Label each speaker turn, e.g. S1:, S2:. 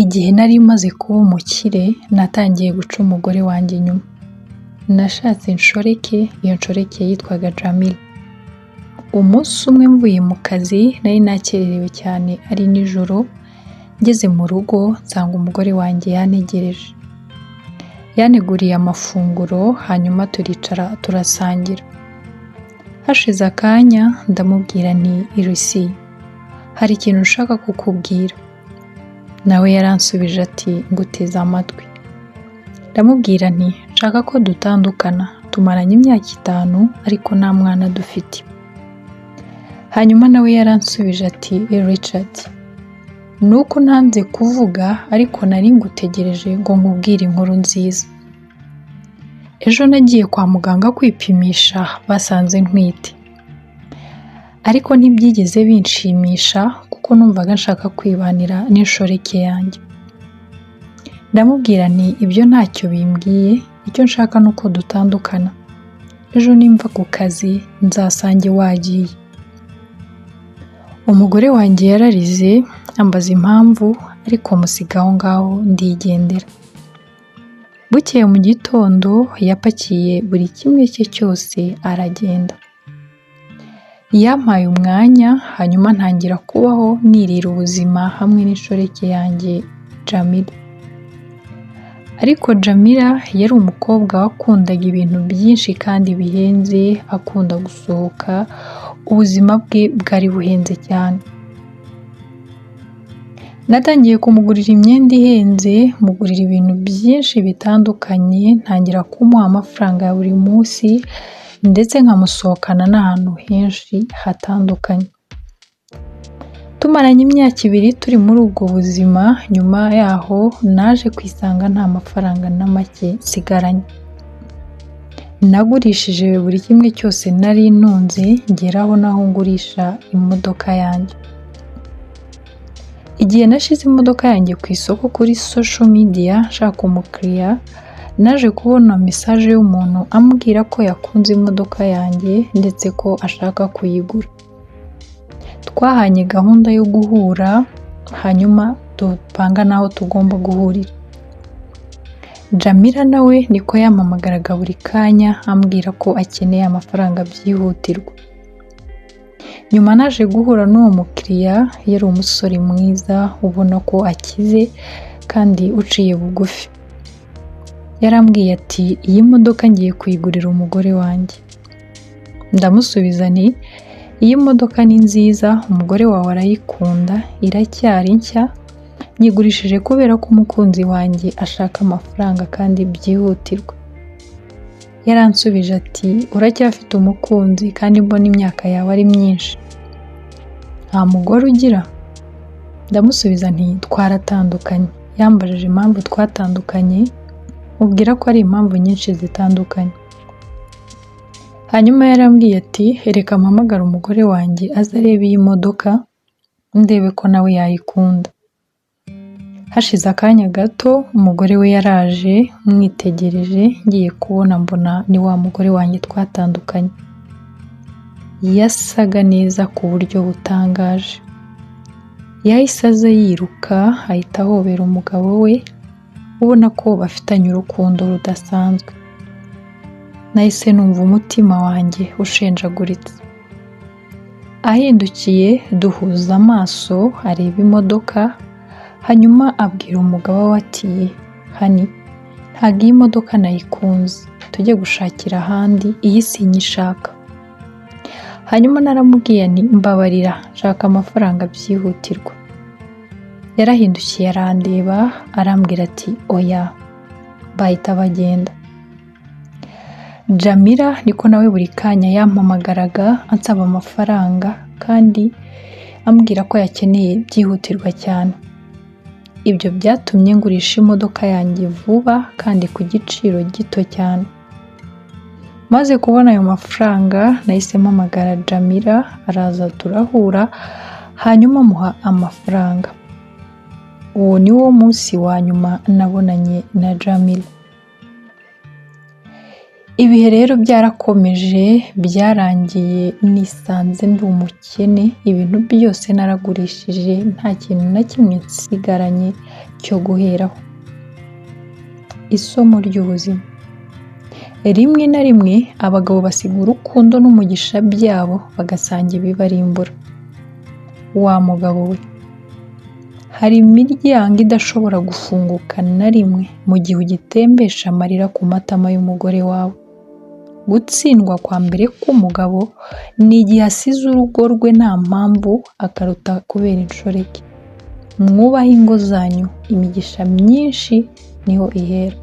S1: Igihe nari maze kuba umukire natangiye guca umugore wanjye inyuma. Nashatse inshoreke, iyo nshoreke yitwaga Jamila. Umunsi umwe mvuye mu kazi nari nakererewe cyane ari nijoro, ngeze mu rugo nsanga umugore wanjye yantegereje. Yanteguriye amafunguro hanyuma turicara turasangira. Hashize akanya ndamubwira nti Lucy, hari ikintu ushaka kukubwira. Nawe yaransubije ati nguteze amatwi. Ndamubwira nti nshaka ko dutandukana, tumaranye imyaka 5 ariko nta mwana dufite. Hanyuma nawe yaransubije ati Richard, nuko ntanze kuvuga ariko nari ngutegereje ngo nkubwire inkuru nziza. Ejo nagiye kwa muganga kwipimisha basanze ntwite. Ariko ntibyigeze binshimisha kuko numvaga nshaka kwibanira n'inshoreke yanjye. Ndamubwira nti ibyo ntacyo bimbwiye, icyo nshaka nuko dutandukana. Ejo nimva ku kazi nzasange wagiye. Umugore wanjye yararize ambaza impamvu ariko musiga aho ngaho ndigendera. Bukeye mu gitondo yapakiye buri kimwe cye cyose aragenda. Yampaye umwanya hanyuma ntangira kubaho nirira ubuzima hamwe n'inshoreke yanjye Jamila. Ariko Jamila yari umukobwa wakundaga ibintu byinshi kandi bihenze, akunda gusohoka, ubuzima bwe bwari buhenze cyane. Natangiye kumugurira imyenda ihenze, mugurira ibintu byinshi bitandukanye, ntangira kumuha amafaranga ya buri munsi ndetse nkamusohokana n'ahantu henshi hatandukanye. Tumaranye imyaka 2 turi muri ubwo buzima, nyuma yaho naje kwisanga nta mafaranga na make nsigaranye. Nagurishije buri kimwe cyose nari ntunze ngeraho naho ngurisha imodoka yanjye. Igihe nashize imodoka yanjye ku isoko kuri social media nshaka umukiriya, naje kubona message y'umuntu ambwira ko yakunze imodoka yanjye ndetse ko ashaka kuyigura. Twahanye gahunda yo guhura hanyuma dupanga naho tugomba guhurira. Jamila nawe niko yampamagaraga buri kanya ambwira ko akeneye amafaranga byihutirwa. Nyuma naje guhura n'uwo mukiriya, yari umusore mwiza ubona ko akize kandi uciye bugufi. Yarambwiye ati iyi modoka ngiye kuyigurira umugore wanjye. Ndamusubiza nti iyi modoka ni nziza, umugore wawe arayikunda, iracyari nshya, nyigurishije kubera ko umukunzi wanjye ashaka amafaranga kandi byihutirwa. Yaransubije ati uracyafite umukunzi kandi mbona imyaka yawe ari myinshi, nta mugore ugira? Ndamusubiza nti twaratandukanye. Yambajije impamvu twatandukanye, mubwira ko ari impamvu nyinshi zitandukanye. Hanyuma yarambwiye ati reka mpamagara umugore wanjye aze arebe iyi modoka ndebe ko nawe yayikunda. Hashize akanya gato umugore we yaraje, mwitegereje ngiye kubona mbona ni wa mugore wanjye twatandukanye. Yasaga neza ku buryo butangaje. Yahise aza yiruka ahita ahobera umugabo we, ubona ko bafitanye urukundo rudasanzwe. Nahise numva umutima wanjye ushenjaguritse. Ahindukiye duhuza amaso areba imodoka, hanyuma abwira umugabo we ati hani, ntabwo iyi modoka nayikunze, tujye gushakira ahandi, iyi sinyishaka. Hanyuma naramubwiye nti mbabarira, nshaka amafaranga byihutirwa. Yarahindukiye arandeba arambwira ati oya, bahita bagenda. Jamila niko nawe buri kanya yampamagaraga ansaba amafaranga kandi ambwira ko yakeneye byihutirwa cyane. Ibyo byatumye ngurisha imodoka yanjye vuba kandi ku giciro gito cyane. Maze kubona ayo mafaranga nahise mpamagara Jamila, araza turahura hanyuma muha amafaranga. Uwo ni wo munsi wa nyuma nabonanye na Jamila. Ibihe rero byarakomeje, byarangiye nisanze ndi umukene, ibintu byose naragurishije, nta kintu na kimwe nsigaranye cyo guheraho. Isomo ry'ubuzima. Rimwe na rimwe abagabo basiga urukundo n'umugisha byabo bagasanga ibibarimbura. Wa mugabo we, hari imiryango idashobora gufunguka na rimwe mu gihe ugitembesha amarira ku matama y'umugore wawe. Gutsindwa kwa mbere k'umugabo ni igihe asize urugo rwe nta mpamvu akaruta kubera inshoreke. Mwubahe ingo zanyu, imigisha myinshi niho ihera.